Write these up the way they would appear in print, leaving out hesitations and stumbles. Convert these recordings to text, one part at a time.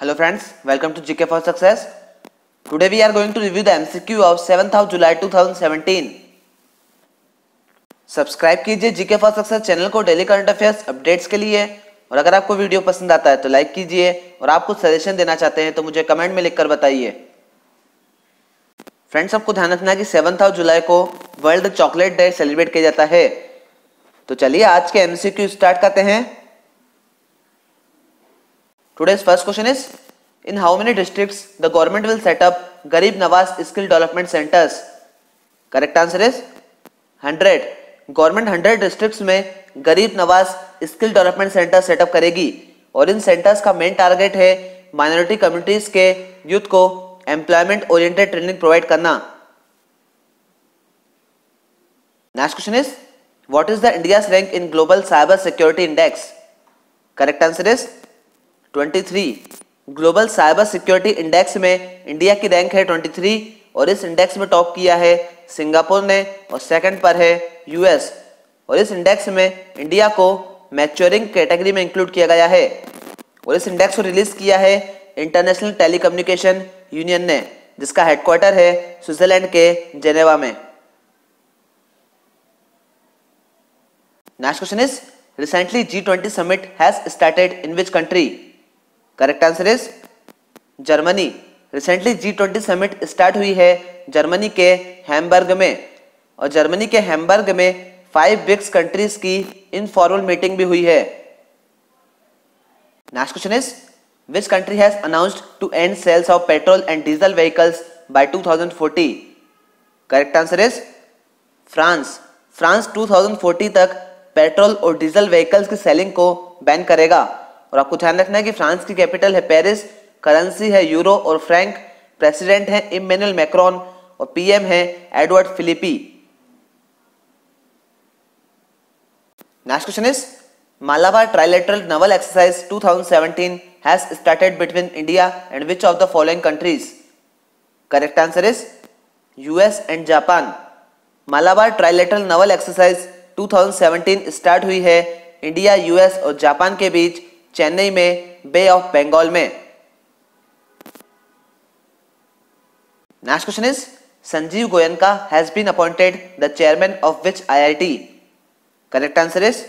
Hello friends, welcome to GK for Success. Today we are going to review the MCQ of 7th of July 2017. Subscribe कीजिए GK for Success channel को daily current affairs updates के लिए, और अगर आपको video पसंद आता है तो लाइक कीजिए, और आप कुछ सजेशन देना चाहते हैं तो मुझे कमेंट में लिखकर बताइए। फ्रेंड्स, आपको ध्यान रखना है कि 7th ऑफ जुलाई को वर्ल्ड चॉकलेट डे सेलिब्रेट किया जाता है। तो चलिए आज के MCQ स्टार्ट करते हैं। Today's first question is, in how many districts the government will set up Garib Nawaz Skill Development Centers? Correct answer is 100. Government 100 districts में गरीब Nawaz skill development centre setup करेगी, और इन सेंटर्स का मेन टारगेट है minority communities के youth को employment oriented training provide करना। Next question is, what is the India's rank in global cyber security index? Correct answer is 23. Global cyber security index में India की rank है 23, और इस index में टॉप किया है सिंगापुर ने, और सेकंड पर है यूएस। और इस इंडेक्स में इंडिया को मैच्योरिंग कैटेगरी में इंक्लूड किया गया है, और इस इंडेक्स को रिलीज किया है इंटरनेशनल टेलीकम्युनिकेशन यूनियन ने, जिसका हेडक्वार्टर है स्विट्जरलैंड के जेनेवा में। Next question is, recently G20 summit has started in which country? Correct answer is Germany. Recently G20 summit start हुई है जर्मनी के हैम्बर्ग में, और जर्मनी के हैम्बर्ग में 5 ब्रिक्स कंट्रीज की इनफॉर्मल मीटिंग भी हुई है। Next question is, which country has announced to end sales of petrol and diesel vehicles by 2040? Correct answer is France. France 2040 तक पेट्रोल और डीजल व्हीकल्स की सेलिंग को बैन करेगा। और आपको ध्यान रखना है कि फ्रांस की कैपिटल है पेरिस, करेंसी है यूरो और फ्रैंक, प्रेसिडेंट है इमैनुअल मैक्रोन, और पीएम है Edouard Philippe. Next question is, Malabar trilateral naval exercise 2017 has started between India and which of the following countries? Correct answer is US and Japan. Malabar trilateral naval exercise 2017 start हुई है India, US और Japan के बीच चेन्नई में बे of Bengal में। Next question is, Sanjiv Goenka has been appointed the chairman of which IIT? Correct answer is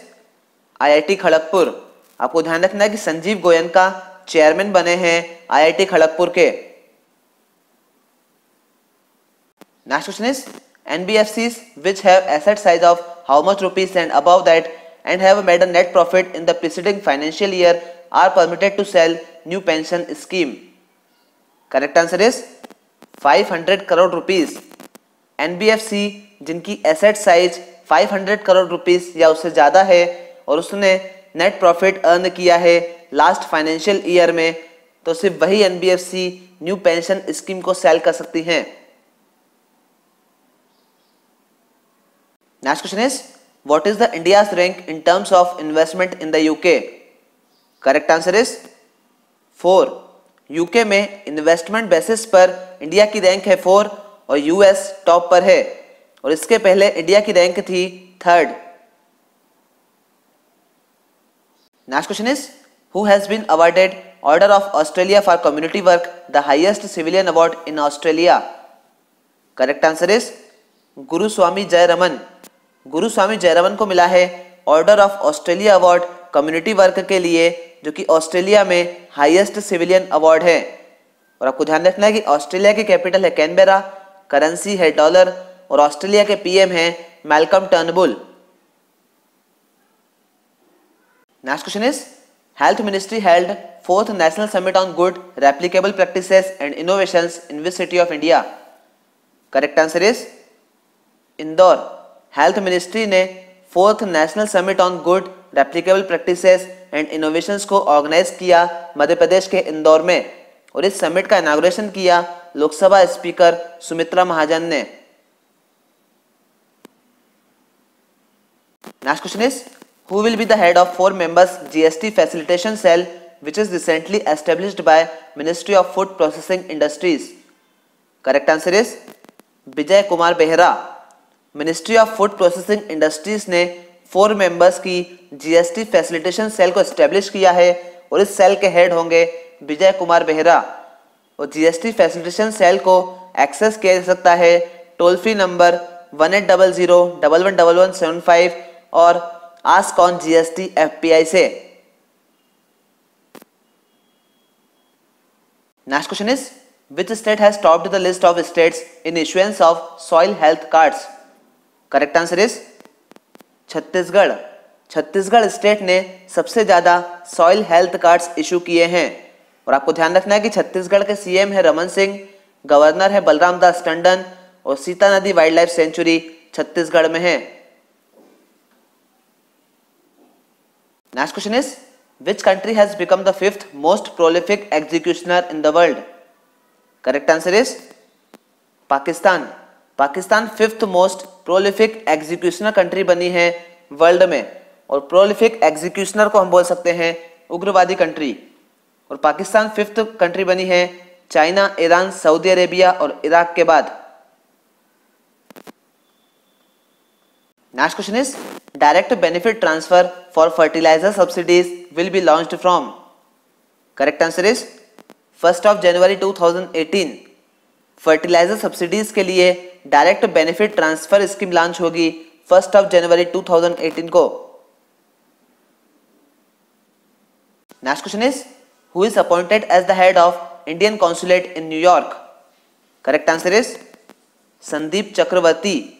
IIT Kharagpur. आपको ध्यान रखना है कि संजीव गोयनका चेयरमैन बने हैं आईआईटी खड़गपुर के। Next question is, NBFCs which have asset size of how much rupees and above that and have made a net profit in the preceding financial year are permitted to sell new pension scheme? Correct answer is 500 crore rupees. NBFC जिनकी asset size 500 crore rupees या उससे ज़्यादा है, और उसने net profit earn किया है last financial year में, तो सिर्फ वही NBFC न्यू पेंशन स्कीम को सेल कर सकती हैं। Next question is, what is the India's rank in terms of investment in the UK? Correct answer is 4. UK में इन्वेस्टमेंट बेसिस पर इंडिया की रैंक है 4, और यूएस टॉप पर है, और इसके पहले इंडिया की रैंक थी 3rd। Next question is, who has been awarded Order of Australia for community work, the highest civilian award in Australia? Correct answer is Guruswamy Jayaraman. Guruswamy Jayaraman को मिला है order of Australia award community work के लिए, जो कि Australia में highest civilian award है। और आपको ध्यान रखना है कि ऑस्ट्रेलिया की कैपिटल है कैनबेरा, करेंसी है डॉलर, और ऑस्ट्रेलिया के पीएम है Malcolm Turnbull. Next question is, health ministry held 4th national summit on good replicable practices and innovations in which city of India? Correct answer is Indore. Health ministry ने 4th national summit on good replicable practices and innovations को organise किया मध्य प्रदेश के इंदौर में, और इस summit का inauguration किया Lok Sabha speaker Sumitra Mahajan ने। Next question is, who will be the head of 4 members GST facilitation cell which is recently established by ministry of food processing industries? Correct answer is Vijay Kumar Behera. Ministry of food processing industries ने 4 members की GST facilitation cell को establish किया है, और इस cell के head होंगे विजय कुमार बेहरा। और जीएसटी फैसिलिटेशन सेल को एक्सेस किया जा सकता है टोल फ्री नंबर 1800111175 और आस्क ऑन जीएसटी एफपीआई से। Next question is which state has topped the list of states in issuance of soil health cards? Correct answer is Chhattisgarh. Chhattisgarh state ने सबसे ज्यादा सॉइल हेल्थ कार्ड्स इशू किए हैं। और आपको ध्यान रखना है कि छत्तीसगढ़ के सीएम है रमन सिंह, गवर्नर है बलराम दास टंडन और सीता नदी वाइल्ड लाइफ सेंचुरी छत्तीसगढ़ में है। Next question is which country has become the fifth most prolific executioner in the world? Correct answer is Pakistan. Pakistan fifth most prolific executioner country बनी है वर्ल्ड में। और प्रोलिफिक एग्जीक्यूशनर को हम बोल सकते हैं उग्रवादी कंट्री। और पाकिस्तान फिफ्थ कंट्री बनी है चाइना, ईरान, सऊदी अरेबिया और इराक के बाद। Next question is direct benefit transfer for fertilizer subsidies will be launched from. Correct answer is 1 January 2018 fertilizer subsidies के लिए direct benefit transfer scheme launch होगी 1 जनवरी 2018 को। Next question is who is appointed as the head of Indian consulate in New York. Correct answer is Sandeep Chakravorty.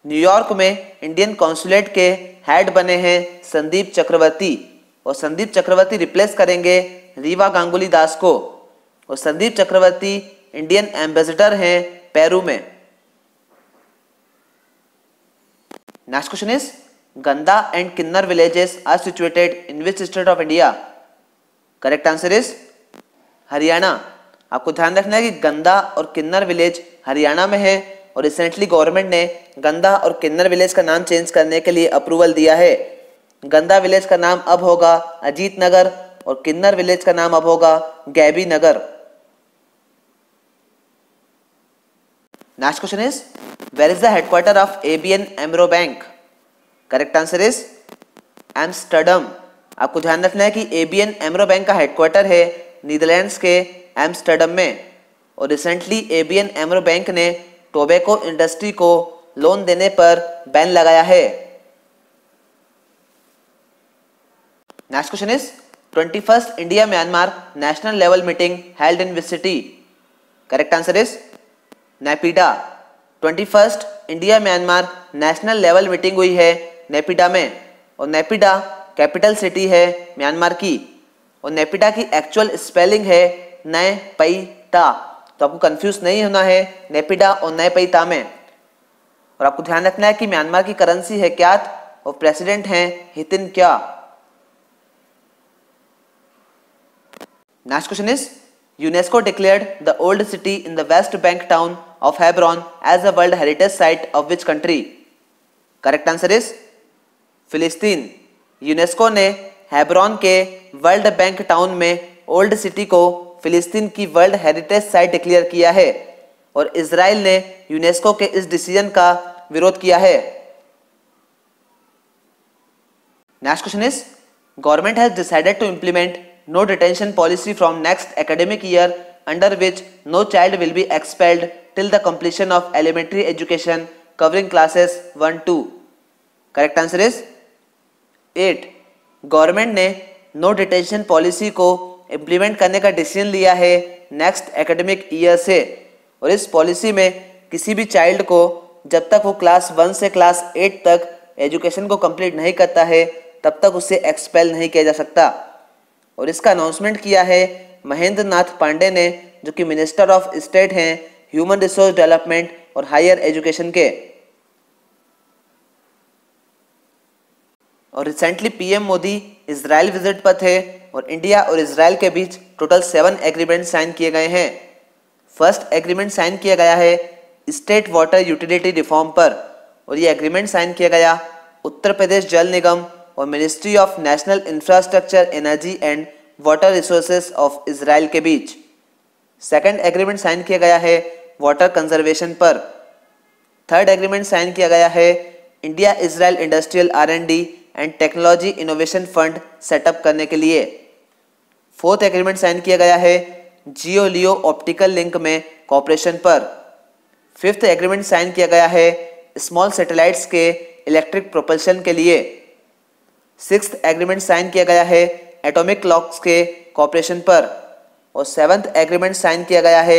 New York में Indian consulate के head बने हैं संदीप चक्रवर्ती। और संदीप चक्रवर्ती replace करेंगे रीवा गांगुली दास को। और संदीप चक्रवर्ती इंडियन एम्बेसडर हैं पेरू में। Next question is Ganda and Kinnar villages are situated in which state of India. Correct answer is Haryana. आपको ध्यान रखना है कि गंदा और किन्नर विलेज हरियाणा में है। और रिसेंटली गवर्नमेंट ने गंदा और किन्नर विलेज का नाम चेंज करने के लिए अप्रूवल दिया है। गंदा विलेज का नाम अब होगा अजीत नगर और किन्नर विलेज का नाम अब होगा Gaibi Nagar. Next question is where is the headquarter of ABN AMRO bank. Correct answer is Amsterdam. आपको ध्यान रखना है कि एबीएन एमरो बैंक का हेडक्वार्टर है नीदरलैंड्स के एम्स्टर्डम में। और रिसेंटली एबीएन एमरो बैंक ने टोबैको इंडस्ट्री को लोन देने पर बैन लगाया है। Next question is 21st India Myanmar national level meeting held in which city. Correct answer is Naypyidaw. 21st India Myanmar national level meeting हुई है नेपिडा में। और नेपिडा कैपिटल सिटी है म्यांमार की। और नेपिडा की एक्चुअल स्पेलिंग है नए पई ता। तो आपको कंफ्यूज नहीं होना है नेपिडा और नए पई ता में। और आपको ध्यान रखना है कि म्यांमार की करेंसी है क्यात और प्रेसिडेंट हैं हितिन क्या। Next question is UNESCO declared the old city in the West Bank town of Hebron as a world heritage site of which country. Correct answer is फिलिस्तीन। यूनेस्को ने हेब्रॉन के world bank town में old city को फिलिस्तीन की world heritage site declare किया है। और इजराइल ने यूनेस्को के इस डिसीजन का विरोध किया है। Next question is government has decided to implement no detention policy from next academic year under which no child will be expelled till the completion of elementary education covering classes 1-2. Correct answer is 8. Government ने no detention policy को implement करने का decision लिया है next academic year से। और इस policy में किसी भी चाइल्ड को जब तक वो क्लास 1 से क्लास 8 तक एजुकेशन को कंप्लीट नहीं करता है तब तक उसे एक्सपेल नहीं किया जा सकता। और इसका अनाउंसमेंट किया है महेंद्र नाथ पांडे ने, जो कि मिनिस्टर ऑफ स्टेट हैं ह्यूमन रिसोर्स डेवलपमेंट और हायर एजुकेशन के। और recently PM Modi Israel visit पर थे और इंडिया और इजराइल के बीच टोटल 7 एग्रीमेंट साइन किए गए हैं। फर्स्ट एग्रीमेंट साइन किया गया है स्टेट वाटर यूटिलिटी रिफॉर्म पर। और ये एग्रीमेंट साइन किया गया उत्तर प्रदेश जल निगम और ministry of national infrastructure energy and water resources of Israel के बीच। सेकंड एग्रीमेंट साइन किया गया है वाटर कंजर्वेशन पर। थर्ड एग्रीमेंट साइन किया गया है India Israel industrial R&D and technology innovation fund setup करने के लिए। फोर्थ एग्रीमेंट साइन किया गया है जियो लियो ऑप्टिकल लिंक में कॉपरेशन पर। फिफ्थ एग्रीमेंट साइन किया गया है स्मॉल सैटेलाइट्स के इलेक्ट्रिक प्रोपल्शन के लिए। सिक्स्थ एग्रीमेंट साइन किया गया है एटॉमिक क्लॉक्स के कॉपरेशन पर। और सेवंथ एग्रीमेंट साइन किया गया है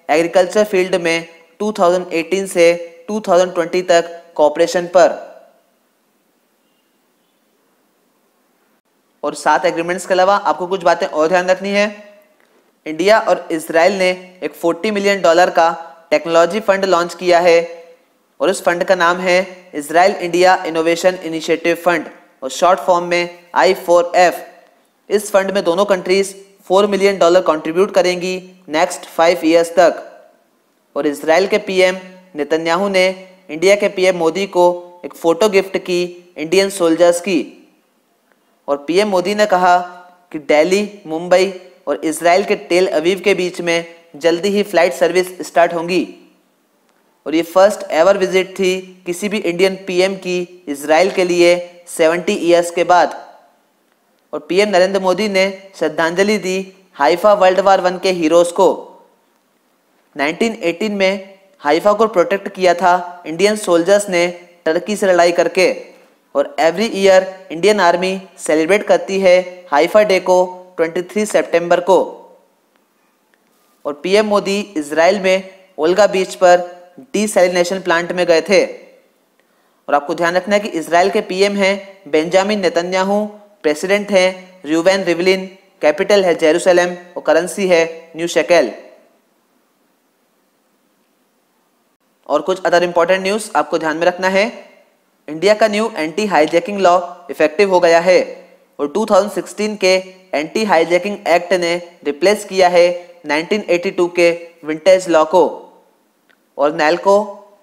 एग्रीकल्चर फील्ड में 2018 से 2020 तक कॉपरेशन पर। और 7 एग्रीमेंट्स के अलावा आपको कुछ बातें और ध्यान रखनी है। इंडिया और इजराइल ने एक $40 मिलियन का टेक्नोलॉजी फंड लॉन्च किया है और उस फंड का नाम है Israel India innovation initiative fund और शॉर्ट फॉर्म में I4F। इस फंड में दोनों कंट्रीज $4 मिलियन कंट्रीब्यूट करेंगी नेक्स्ट 5 ईयर्स तक। और इजराइल के पीएम नेतन्याहू ने इंडिया के पीएम मोदी को एक फोटो गिफ्ट की इंडियन सोल्जर्स की। और पीएम मोदी ने कहा कि दिल्ली, मुंबई और इजराइल के टेल अवीव के बीच में जल्दी ही फ्लाइट सर्विस स्टार्ट होंगी। और ये फर्स्ट एवर विजिट थी किसी भी इंडियन पीएम की इजराइल के लिए 70 ईयर्स के बाद। और पीएम नरेंद्र मोदी ने श्रद्धांजलि दी हाइफा वर्ल्ड वार 1 के हीरोज को। 1918 में हाइफा को प्रोटेक्ट किया था इंडियन सोल्जर्स ने टर्की से लड़ाई करके। और every year Indian army celebrate करती है हाइफा डे को 23 सितंबर को। और पीएम मोदी इजराइल में ओल्गा बीच पर डीसैलिनेशन प्लांट में गए थे। और आपको ध्यान रखना है कि इजराइल के पीएम हैं बेंजामिन नेतन्याहू, प्रेसिडेंट हैं रूवेन रिवलिन, कैपिटल है जेरूसलम और करेंसी है न्यू शेकेल। और कुछ अदर इंपॉर्टेंट न्यूज आपको ध्यान में रखना है। इंडिया का new anti hijacking law effective हो गया है और 2016 के एंटी हाईजैकिंग एक्ट ने रिप्लेस किया है 1982 के विंटेज लॉ को। और Nelco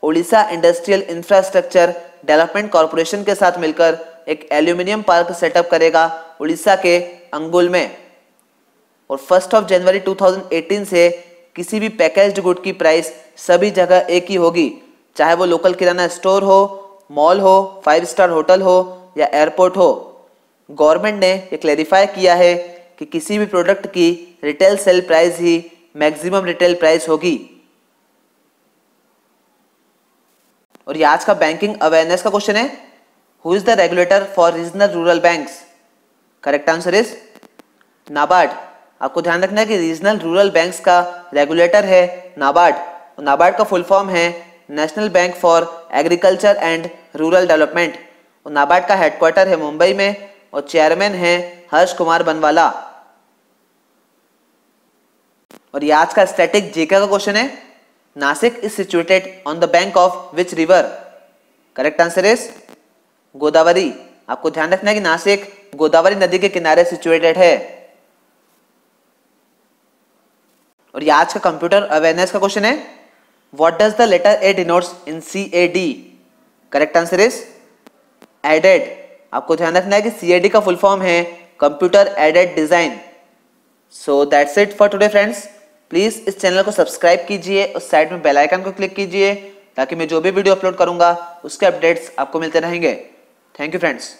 Odisha industrial infrastructure development corporation के साथ मिलकर एक एल्यूमिनियम पार्क सेटअप करेगा उड़ीसा के अंगुल में। और 1 जनवरी 2018 से किसी भी पैकेज्ड गुड की प्राइस सभी जगह एक ही होगी, चाहे वो लोकल किराना स्टोर हो, मॉल हो, 5 स्टार होटल हो या एयरपोर्ट हो। गवर्नमेंट ने ये क्लैरिफाई किया है कि किसी भी प्रोडक्ट की रिटेल सेल प्राइस ही मैक्सिमम रिटेल प्राइस होगी। और ये आज का बैंकिंग अवेयरनेस का क्वेश्चन है, who is the regulator for regional rural banks? Correct answer is NABARD. आपको ध्यान रखना है कि रीजनल रूरल बैंक्स का रेगुलेटर है नाबार्ड। और नाबार्ड का फुल फॉर्म है national bank for agriculture and rural development. और नाबार्ड का हेडक्वार्टर है मुंबई में और चेयरमैन है हर्ष कुमार बनवाला। और ये आज का स्टैटिक जीके का क्वेश्चन है, Nashik is situated on the bank of which river? Correct answer is Godavari. आपको ध्यान रखना है कि नासिक गोदावरी नदी के किनारे सिचुएटेड है। और ये आज का कंप्यूटर अवेयरनेस का क्वेश्चन है, what does the letter A denotes in CAD? Correct answer is aided. आपको ध्यान रखना है कि CAD का फुल फॉर्म है computer aided design. So that's it for today friends. Please इस चैनल को सब्सक्राइब कीजिए और साइड में बेल आइकन को क्लिक कीजिए ताकि मैं जो भी वीडियो अपलोड करूंगा उसके अपडेट्स आपको मिलते रहेंगे। Thank you friends.